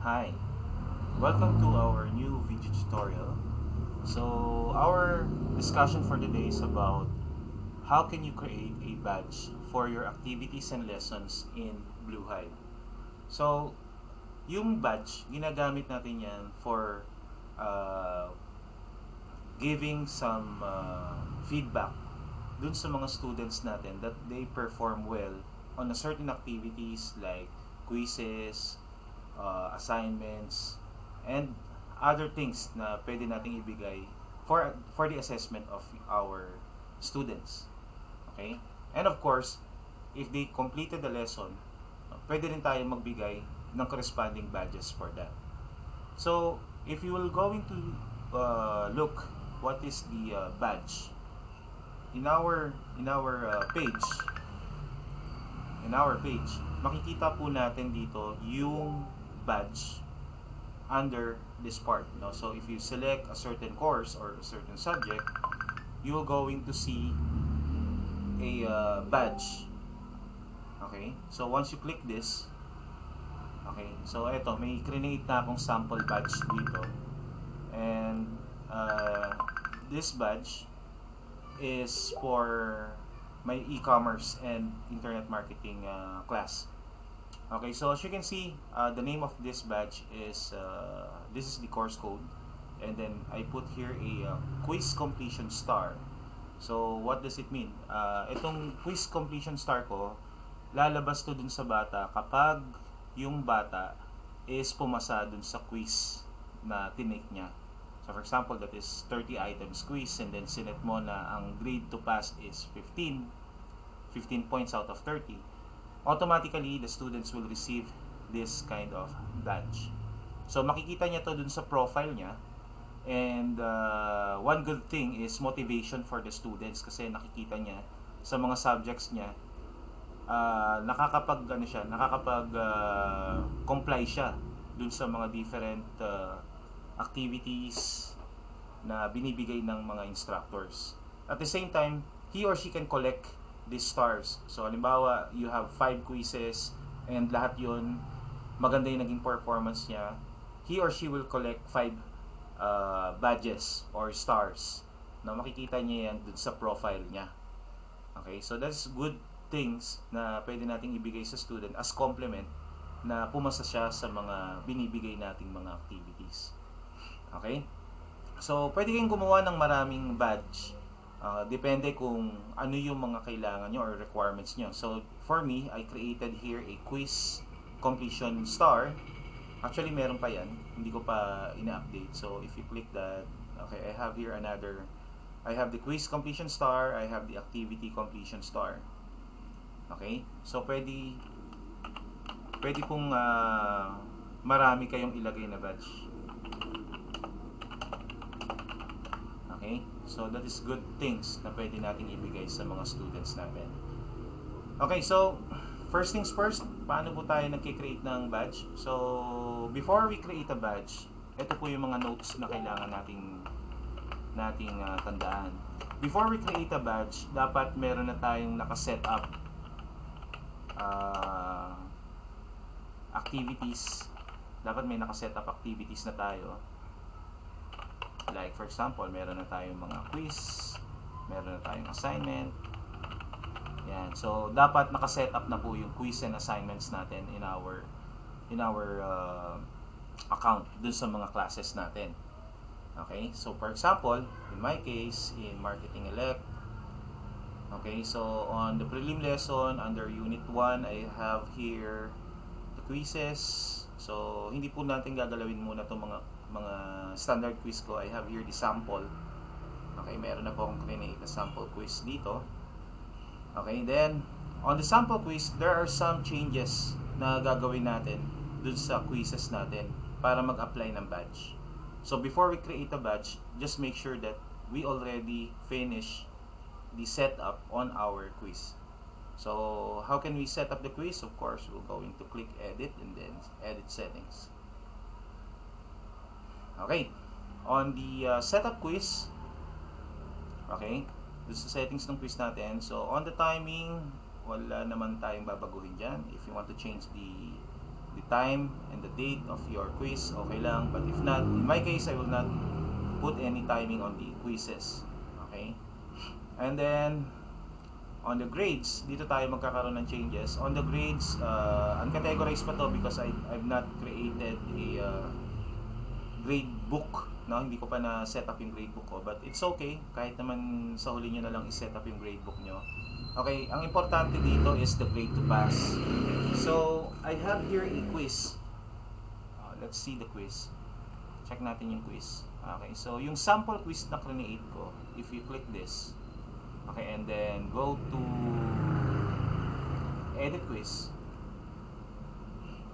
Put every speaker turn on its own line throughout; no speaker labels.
Hi, welcome to our new video tutorial. So our discussion for today is about how can you create a badge for your activities and lessons in Bluehive. So yung badge, ginagamit natin yan for uh, giving some feedback dun sa mga students natin that they perform well on a certain activities like quizzes, assignments, and other things na pwede nating ibigay for the assessment of our students. Okay? And of course, if they completed the lesson, pwede rin tayo magbigay ng corresponding badges for that. So, if you will going to look what is the badge in our page, makikita po natin dito yung badge under this part, no? So if you select a certain course or a certain subject, you're going to see a badge. Okay, so once you click this, okay, so eto, may create na akong sample badge dito, and this badge is for my e-commerce and internet marketing class. Okay, so as you can see, the name of this badge is this is the course code, and then I put here a quiz completion star. So what does it mean? Itong quiz completion star ko, lalabas to dun sa bata kapag yung bata is pumasa dun sa quiz na tinake niya. So for example, that is 30 items quiz, and then sinet mo na ang grade to pass is 15 points out of 30. Automatically, the students will receive this kind of badge. So makikita niya to dun sa profile niya, and one good thing is motivation for the students, kasi nakikita niya sa mga subjects niya, nakakapag comply siya dun sa mga different activities na binibigay ng mga instructors. At the same time, he or she can collect these stars. So halimbawa, you have 5 quizzes and lahat yun maganda yung naging performance niya, he or she will collect 5 badges or stars na makikita niya yan dun sa profile niya. Okay, so that's good things na pwede nating ibigay sa student as complement na pumasa siya sa mga binibigay nating mga activities. Okay? So, pwede kayong gumawa ng maraming badge. Depende kung ano yung mga kailangan nyo or requirements nyo. So, for me, I created here a quiz completion star. Actually, meron pa yan. Hindi ko pa ina-update. So, if you click that, okay, I have here another. I have the quiz completion star. I have the activity completion star. Okay? So, pwede pong marami kayong ilagay na badge. Okay? So that is good things na pwede nating ibigay sa mga students natin. Okay, so first things first, paano po tayo nagki-create ng badge? So before we create a badge, ito po yung mga notes na kailangan nating tandaan. Before we create a badge, dapat meron na tayong nakaset up activities. Dapat may nakaset up activities na tayo. Like for example, meron na tayong mga quiz, meron na tayong assignment. Yan. So dapat naka-set up na po yung quiz and assignments natin in our account dun sa mga classes natin. Okay? So for example, in my case, in Marketing Elect, okay, so on the prelim lesson under Unit 1, I have here the quizzes. So hindi po natin gagalawin muna itong mga standard quiz ko. I have here the sample. Okay, meron na po akong create na sample quiz dito. Okay, then on the sample quiz, there are some changes na gagawin natin dun sa quizzes natin para mag-apply ng badge. So before we create a badge, just make sure that we already finish the setup on our quiz. So how can we set up the quiz? Of course, we're going to click edit and then edit settings. Okay, on the setup quiz, okay, this is settings ng quiz natin. So on the timing, wala naman tayong babaguhin dyan. If you want to change the the time and the date of your quiz, okay lang. But if not, in my case, I will not put any timing on the quizzes. Okay? And then, on the grades, dito tayo magkakaroon ng changes. On the grades, uncategorized pa to because I've not created a grade book. No, hindi ko pa na set up yung grade book ko. But it's okay. Kahit naman sa huli nyo na lang i-set up yung grade book nyo. Okay, ang importante dito is the grade to pass. So, I have here a quiz. Let's see the quiz. Check natin yung quiz. Okay, so yung sample quiz na create ko, if you click this, okay, and then go to edit quiz.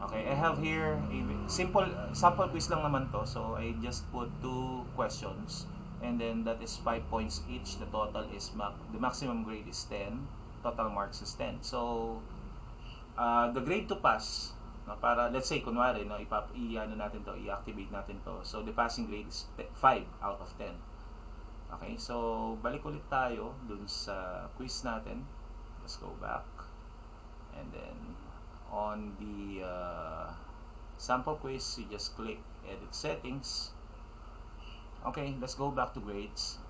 Okay, I have here a simple sample quiz lang naman to. So, I just put 2 questions. And then that is 5 points each. The total is the maximum grade is 10. Total marks is 10. So the grade to pass, no, para let's say kunwari no, i-ano natin to, i-activate natin to. So the passing grade is 5 out of 10. Okay, so balik ulit tayo dun sa quiz natin. Let's go back. And then on the sample quiz, you just click edit settings. Okay, let's go back to grades.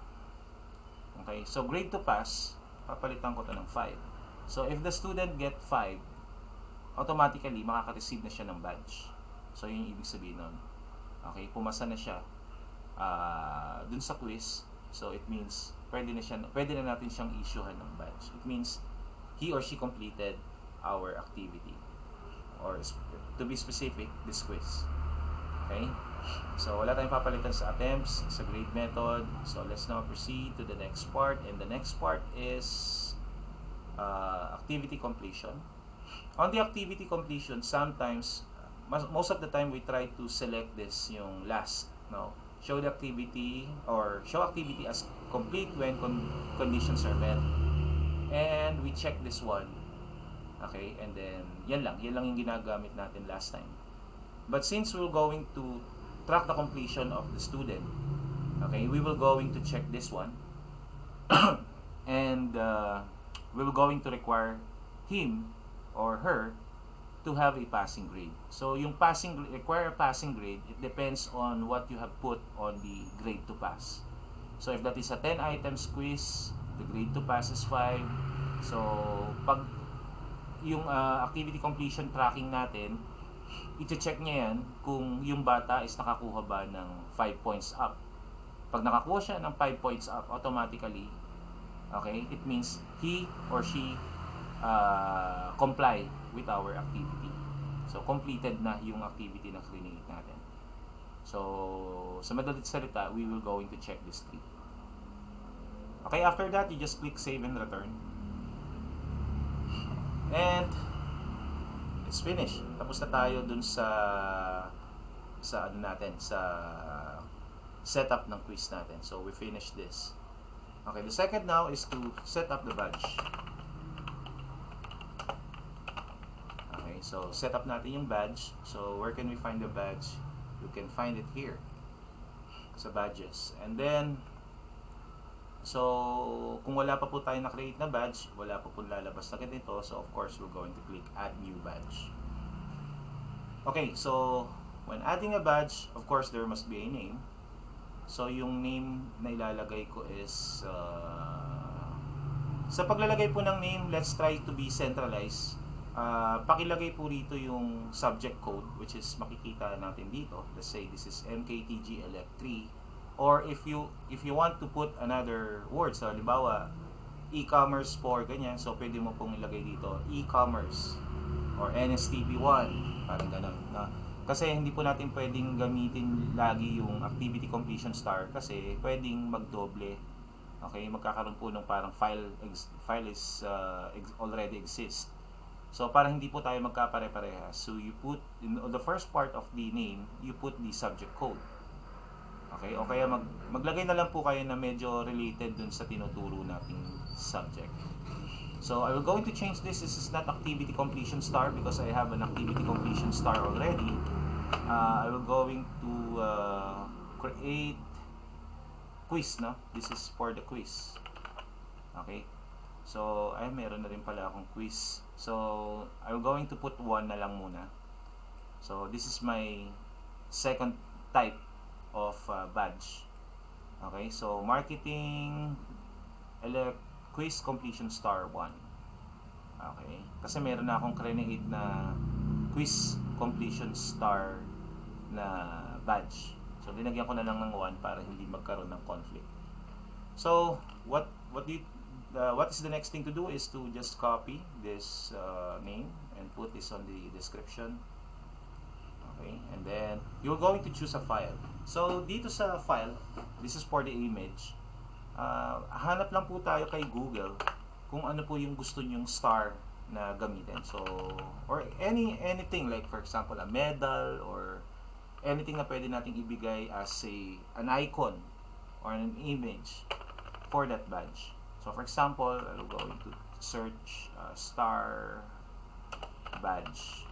Okay, so grade to pass, papalitan ko to ng 5. So if the student get 5, automatically makaka-receive na siya ng badge. So yun yung ibig sabihin nun. Okay, pumasa na siya dun sa quiz. So it means pwede na natin siyang issuehan ng badge. It means he or she completed our activity, or to be specific, this quiz. Okay? So, wala tayong papalitan sa attempts, sa grade method. So, let's now proceed to the next part. And the next part is activity completion. On the activity completion, sometimes, most of the time, we try to select this, yung last. No? Show the activity, or show activity as complete when conditions are met. And we check this one. Okay? And then, yan lang yung ginagamit natin last time. But since we're going to track the completion of the student, okay, we will going to check this one. And we will going to require him or her to have a passing grade. So yung require a passing grade, it depends on what you have put on the grade to pass. So if that is a 10 items quiz, the grade to pass is 5. So pag yung activity completion tracking natin, i-check niya yan kung yung bata is nakakuha ba ng 5 points up. Pag nakakuha siya ng 5 points up, automatically, okay, it means he or she comply with our activity. So, completed na yung activity na create natin. So, sa madalit salita, we will going to check this 3. Okay, after that, you just click save and return. And it's finished. Tapos na tayo dun sa ano natin, sa setup ng quiz natin. So we finished this. Okay, the second now is to set up the badge. Okay, so set up natin yung badge. So where can we find the badge? You can find it here sa badges. And then so, kung wala pa po tayo na-create na badge, wala pa po lalabas na ganito. So, of course, we're going to click Add New Badge. Okay, so, when adding a badge, of course, there must be a name. So, yung name na ilalagay ko is, sa paglalagay po ng name, let's try to be centralized. Pakilagay po rito yung subject code, which is makikita natin dito. Let's say this is MKTG Elect 3. Or if you want to put another word, so halimbawa e-commerce for ganyan, so pwede mo pong ilagay dito e-commerce or NSTP1, parang ganun na. Kasi hindi po natin pwedeng gamitin lagi yung activity completion star kasi pwedeng magdoble. Okay, magkakaroon po ng parang file is already exist. So para hindi po tayo magkapare-parehas, so you put in the first part of the name, you put the subject code. Okay, o kaya maglagay na lang po kayo na medyo related dun sa tinuturo nating subject. So I will going to change this. This is not activity completion star because I have an activity completion star already. I will going to create quiz, no? This is for the quiz. Okay. So ay meron na rin pala akong quiz. So I will going to put 1 na lang muna. So this is my second type of badge. Okay, so marketing elect quiz completion star 1. Okay, kasi meron na akong create na quiz completion star na badge. So linagyan ko na lang ng 1 para hindi magkaroon ng conflict. So what is the next thing to do is to just copy this name and put this on the description. Okay, and then you're going to choose a file. So dito sa file, this is for the image. Hanap lang po tayo kay Google kung ano po yung gusto nyong star na gamitin. So, or anything like for example a medal or anything na pwede nating ibigay as an icon or an image for that badge. So for example, I'm going to search star badge.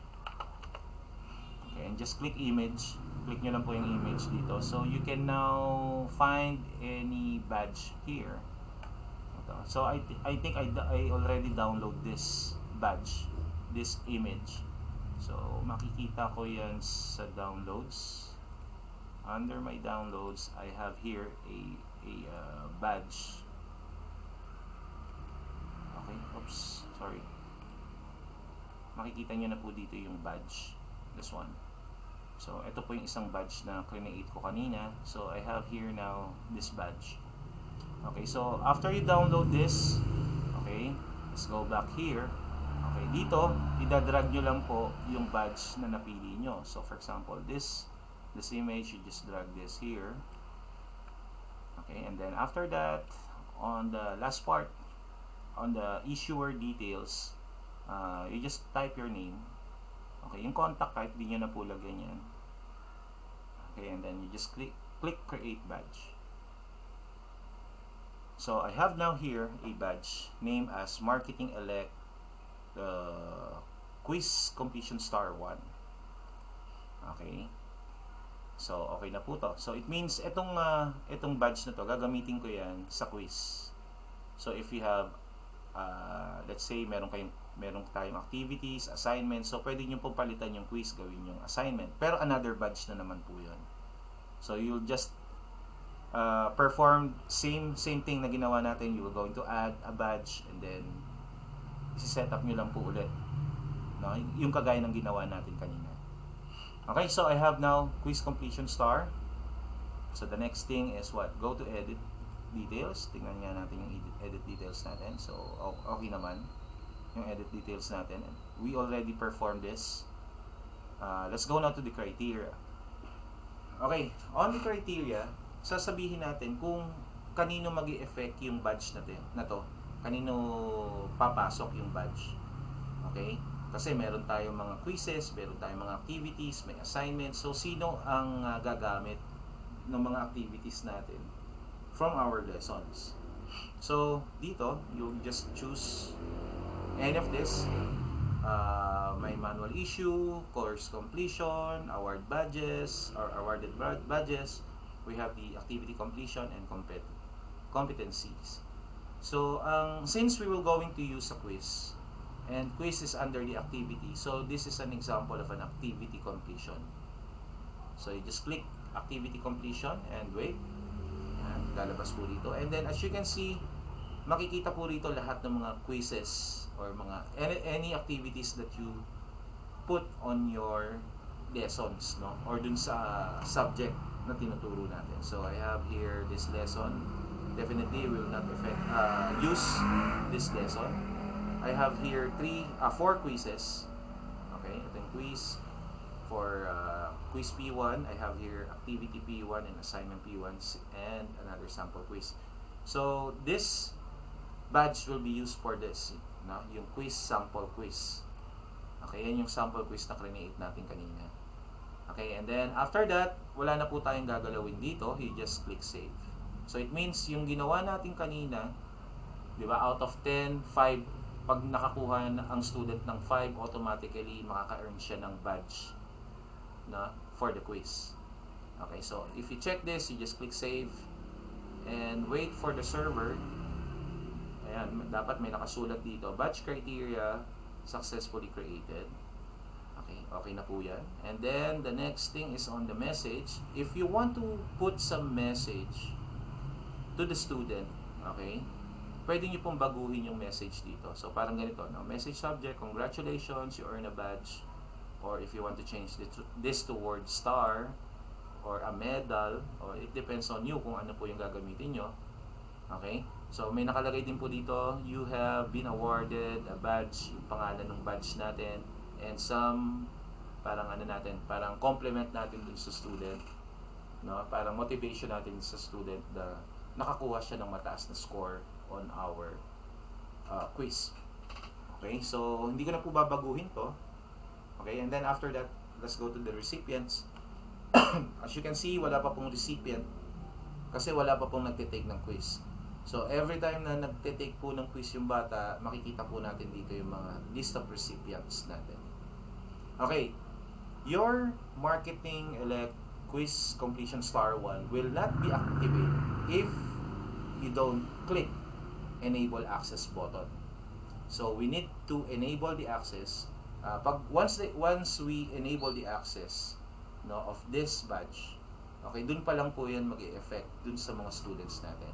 Okay, and just click image. Click nyo lang po yung image dito. So you can now find any badge here. So I think I already download this badge, this image. So makikita ko yan sa downloads. Under my downloads, I have here a badge. Okay, oops, sorry. Makikita nyo na po dito yung badge, this one. So ito po yung isang badge na create ko kanina. So I have here now this badge. Okay, so after you download this, okay, let's go back here. Okay, dito, idadrag nyo lang po yung badge na napili nyo. So for example, this image, you just drag this here. Okay, and then after that, on the last part, on the issuer details, you just type your name. Okay, yung contact type, di nyo na po lagyan yan. Okay, and then you just click create badge. So I have now here a badge named as Marketing Elect Quiz Completion Star 1. Okay. So okay na po to. So it means itong badge na to, gagamitin ko yan sa quiz. So if you have let's say meron tayong activities, assignments, so pwede niyo pong palitan yung quiz, gawin yung assignment. Pero another badge na naman po 'yon. So you'll just perform same thing na ginawa natin. You will going to add a badge and then i-set up nyo lang po ulit, no? Yung kagaya ng ginawa natin kanina. Okay, so I have now quiz completion star. So the next thing is what? Go to edit details. Tingnan nga natin yung edit details natin. So okay naman yung edit details natin. We already performed this. Let's go now to the criteria. Okay, on the criteria, sasabihin natin kung kanino mag-i-effect yung badge na to. Kanino papasok yung badge. Okay? Kasi meron tayong mga quizzes, meron tayong mga activities, may assignments. So, sino ang gagamit ng mga activities natin from our lessons? So, dito, you'll just choose any of this. May manual issue, course completion, award badges, or awarded badges. We have the activity completion and competencies. So, since we will going to use a quiz, and quiz is under the activity, so this is an example of an activity completion. So, you just click activity completion and wait. Yan, lalabas po dito. And then, as you can see, makikita po rito lahat ng mga quizzes or mga any activities that you put on your lessons, no? Or dun sa subject na tinuturo natin. So I have here this lesson. Definitely will not use this lesson. I have here 4 quizzes. Okay, ito yung quiz for quiz P1. I have here activity P1 and assignment P1 and another sample quiz. So this badge will be used for this, no? Yung quiz, sample quiz. Okay, yan yung sample quiz na create natin kanina. Okay, and then after that, wala na po tayong gagalawin dito. You just click save. So it means yung ginawa natin kanina, di ba, out of 10, 5, pag nakakuha ang student ng 5, automatically makaka-earn siya ng badge na for the quiz. Okay, so if you check this, you just click save and wait for the server. Ayan, dapat may nakasulat dito, batch criteria successfully created. Okay, Okay na po yan. And then, the next thing is on the message. If you want to put some message to the student, okay, pwede nyo pong baguhin yung message dito. So, parang ganito, no? Message subject, congratulations, you earn a badge. Or if you want to change this to word star, or a medal, or it depends on you kung ano po yung gagamitin nyo. Okay? So, may nakalagay din po dito, you have been awarded a badge, yung pangalan ng badge natin, and some, parang ano natin, parang compliment natin dun sa student, no? Parang motivation natin sa student na nakakuha siya ng mataas na score on our quiz. Okay? So, hindi ko na po babaguhin to. Okay? And then after that, let's go to the recipients. As you can see, wala pa pong recipient kasi wala pa pong nagtitake ng quiz. So, every time na nagtitake po ng quiz yung bata, makikita po natin dito yung mga list of recipients natin. Okay. Your marketing elect quiz completion star 1 will not be activated if you don't click enable access button. So, we need to enable the access. Once we enable the access, no, of this badge, okay, dun pa lang po yan mag-e-effect dun sa mga students natin.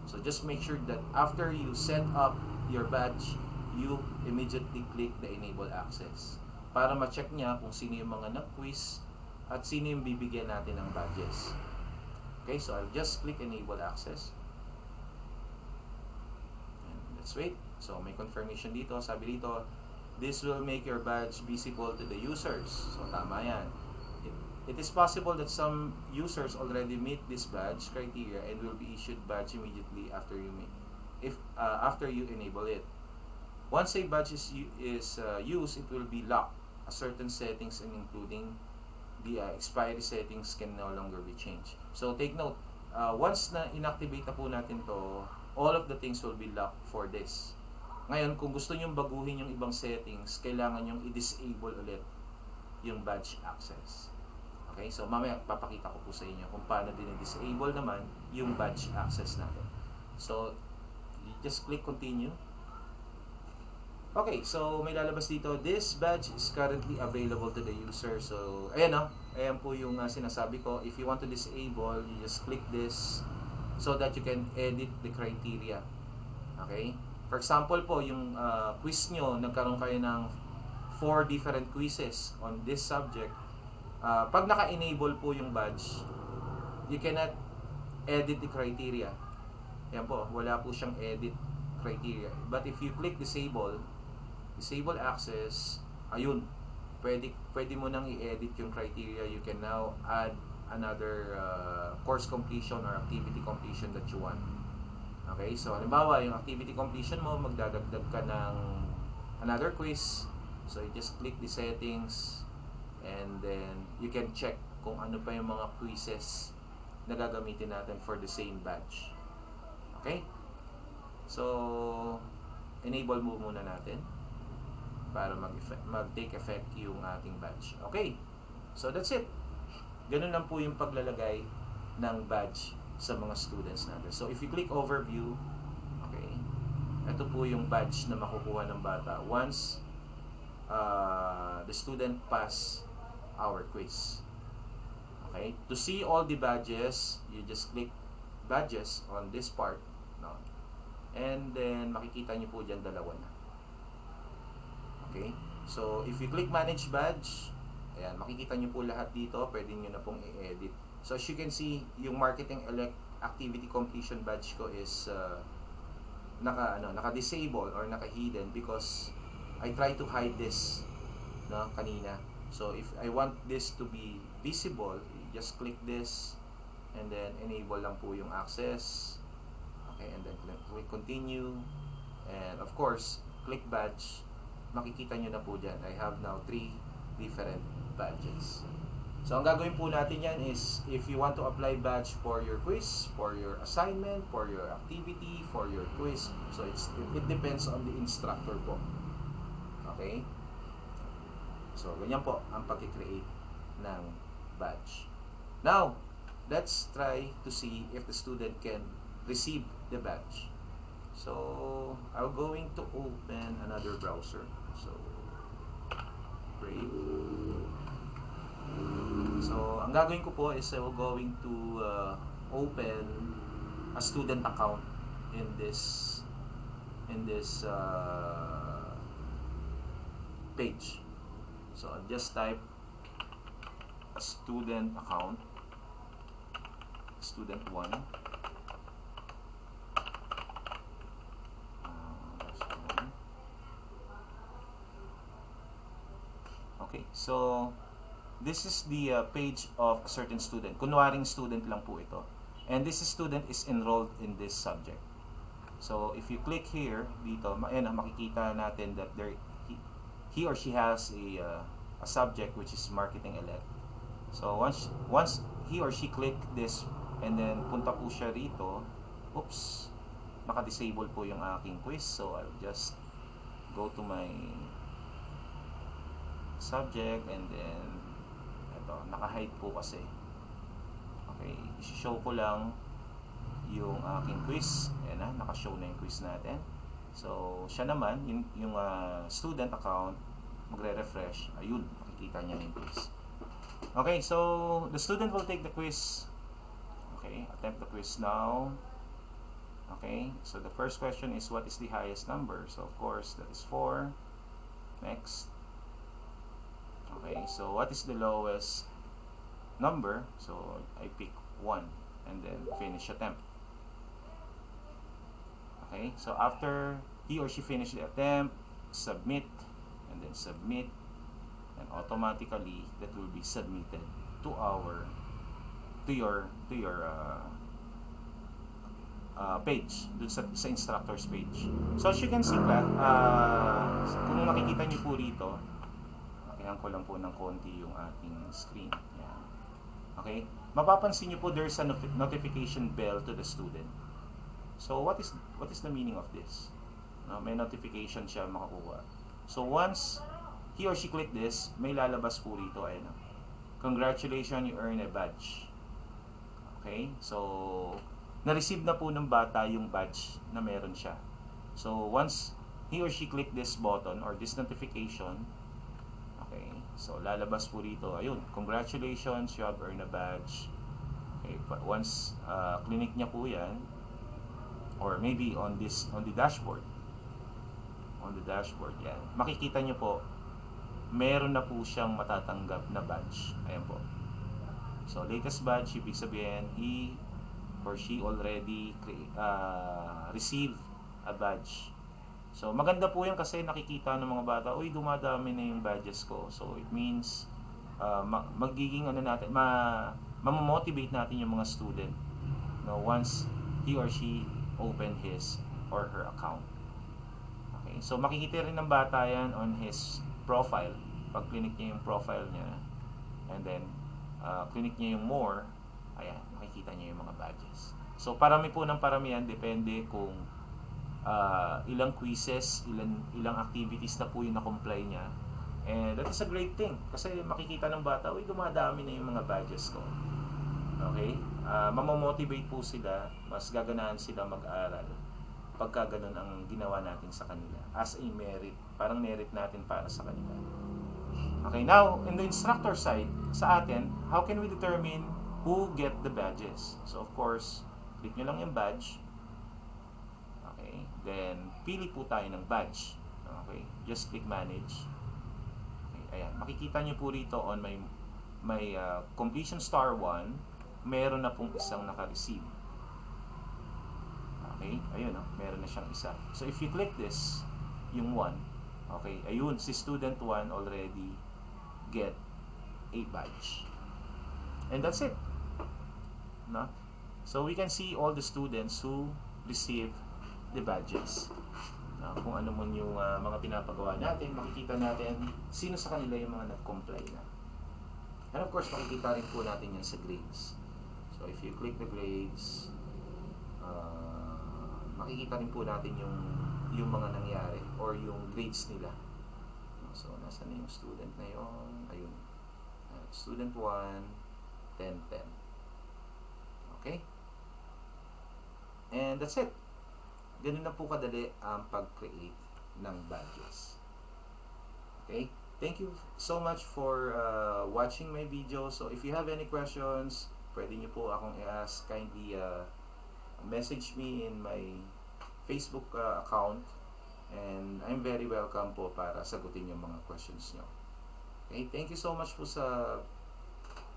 So just make sure that after you set up your badge, you immediately click the enable access para ma-check niya kung sino yung mga nag-quiz at sino yung bibigyan natin ng badges. Okay, so I'll just click enable access. And let's wait. So may confirmation dito, sabi dito, this will make your badge visible to the users. So tama yan. It is possible that some users already meet this badge criteria and will be issued badge immediately after after you enable it. Once a badge is used, it will be locked. Certain settings and including the expiry settings can no longer be changed. So take note, once na inactivate na po natin to, all of the things will be locked for this. Ngayon, kung gusto nyo baguhin yung ibang settings, kailangan nyo i-disable ulit yung badge access. Okay, so mamaya papakita ko po sa inyo kung paano din i-disable naman yung badge access natin. So, you just click continue. Okay, so may lalabas dito, this badge is currently available to the user. So, ayan o, ayan po yung sinasabi ko. If you want to disable, you just click this so that you can edit the criteria. Okay? For example po, yung quiz nyo, nagkaroon kayo ng 4 different quizzes on this subject. Pag naka-enable po yung badge, you cannot edit the criteria. Yan po, wala po siyang edit criteria. But if you click disable access, ayun, pwede mo nang i-edit yung criteria. You can now add another course completion or activity completion that you want. Okay, so halimbawa, yung activity completion mo, magdadagdag ka ng another quiz. So you just click the settings, and then you can check kung ano pa yung mga quizzes na gagamitin natin for the same badge. Okay? So, enable mo muna natin para mag-take effect yung ating badge. Okay? So, that's it. Ganun lang po yung paglalagay ng badge sa mga students natin. So, if you click overview, okay, ito po yung badge na makukuha ng bata once the student pass our quiz. Okay, to see all the badges, you just click badges on this part, no? And then makikita niyo po diyan dalawa na. Okay, so if you click manage badge, ayan, makikita niyo po lahat dito, pwede niyo na pong i-edit. So as you can see, yung marketing elect activity completion badge ko is naka-disable or naka-hidden because I try to hide this, no, kanina. So if I want this to be visible, you just click this and then enable lang po yung access. Okay, and then click continue, and of course click badge. Makikita nyo na po dyan, I have now 3 different badges. So ang gagawin po natin yan is, if you want to apply badge for your quiz, for your assignment, for your activity, for your quiz, so it depends on the instructor po. Okay? So, ganyan po ang pag-create ng badge. Now, let's try to see if the student can receive the badge. So, I'm going to open another browser. So, Brave. ang gagawin ko po is I'm going to open a student account in this page. So I'll just type a student account, student 1. Okay, so this is the page of a certain student. Kunwaring student lang po ito. And this student is enrolled in this subject. So if you click here, dito, ayan, makikita natin that he or she has a subject which is marketing elect. So once he or she click this and then punta po siya rito, oops, naka-disable po yung aking quiz. So I'll just go to my subject and then ito, naka-hide po kasi. Okay, i-show ko lang yung aking quiz. Ayan na, naka-show na yung quiz natin. So, siya naman, yung student account, magre-refresh. Ayun, makikita niya yung quiz. Okay, so the student will take the quiz. Okay, attempt the quiz now. Okay, so the first question is what is the highest number? So, of course, that is 4. Next. Okay, so what is the lowest number? So I pick 1 and then finish attempt. Okay, so after he or she finish the attempt, submit and then submit, and automatically that will be submitted to your page, dun sa instructor's page. So as you can see, kung nakikita niyo po rito, kailangan ko lang po ng konti yung ating screen. Yan. Okay? Mapapansin niyo po there's a notification bell to the student. So what is the meaning of this? May notification siya makakuha. So once he or she click this, may lalabas po rito. Ayun. Congratulations, you earn a badge. Okay? So na-receive na po ng bata yung badge na meron siya. So once he or she click this button or this notification, okay, so lalabas po rito, ayun, congratulations, you have earned a badge. Okay, but once clinic niya po yan, or maybe on the dashboard, yan, makikita niyo po, meron na po siyang matatanggap na badge. Ayan po. So, latest badge, ibig sabihin, he or she already received a badge. So, maganda po yan kasi nakikita ng mga bata, uy, dumadami na yung badges ko. So, it means, magiging natin, mamomotivate natin yung mga student, once he or she open his or her account. Okay, so makikita rin ng bata yan on his profile. Pag clinic niya yung profile niya, and then, clinic niya yung more, ayan, makikita niya yung mga badges. So, parami po ng paramihan, depende kung ilang quizzes, ilang activities na po yung na-comply niya. And that is a great thing kasi makikita ng bata, uy, dumadami na yung mga badges ko. Okay? Mamomotivate po sila, mas gaganahan sila mag-aral pagka ganun ang ginawa natin sa kanila as a merit, parang merit natin para sa kanila. Okay, now in the instructor side, sa atin, how can we determine who get the badges? So of course, click nyo lang yung badge. Then, pili po tayo ng badge. Okay? Just click manage. Okay, ayan. Makikita nyo po rito on my completion star 1, meron na pong isang naka-receive. Okay? Ayun, meron na siyang isa. So, if you click this, yung 1, okay, ayun, si student 1 already get a badge. And that's it. No? So, we can see all the students who receive the badges. Kung ano man yung mga pinapagawa natin, makikita natin sino sa kanila yung mga nag-comply na. And of course, makikita rin po natin yan sa grades. So if you click the grades, makikita rin po natin yung mga nangyari or yung grades nila. So nasa na yung student na yun? Ayun. Student 1, 10, 10. Okay? And that's it. Ganun na po kadali ang pag-create ng badges. Okay? Thank you so much for watching my video. So if you have any questions, pwede nyo po akong i-ask. Kindly message me in my Facebook account, and I'm very welcome po para sagutin yung mga questions nyo. Okay, thank you so much po sa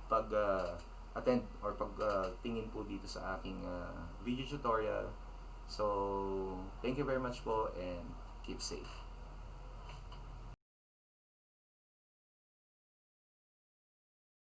pag-attend or pag-tingin po dito sa aking video tutorial. So, thank you very much po and keep safe.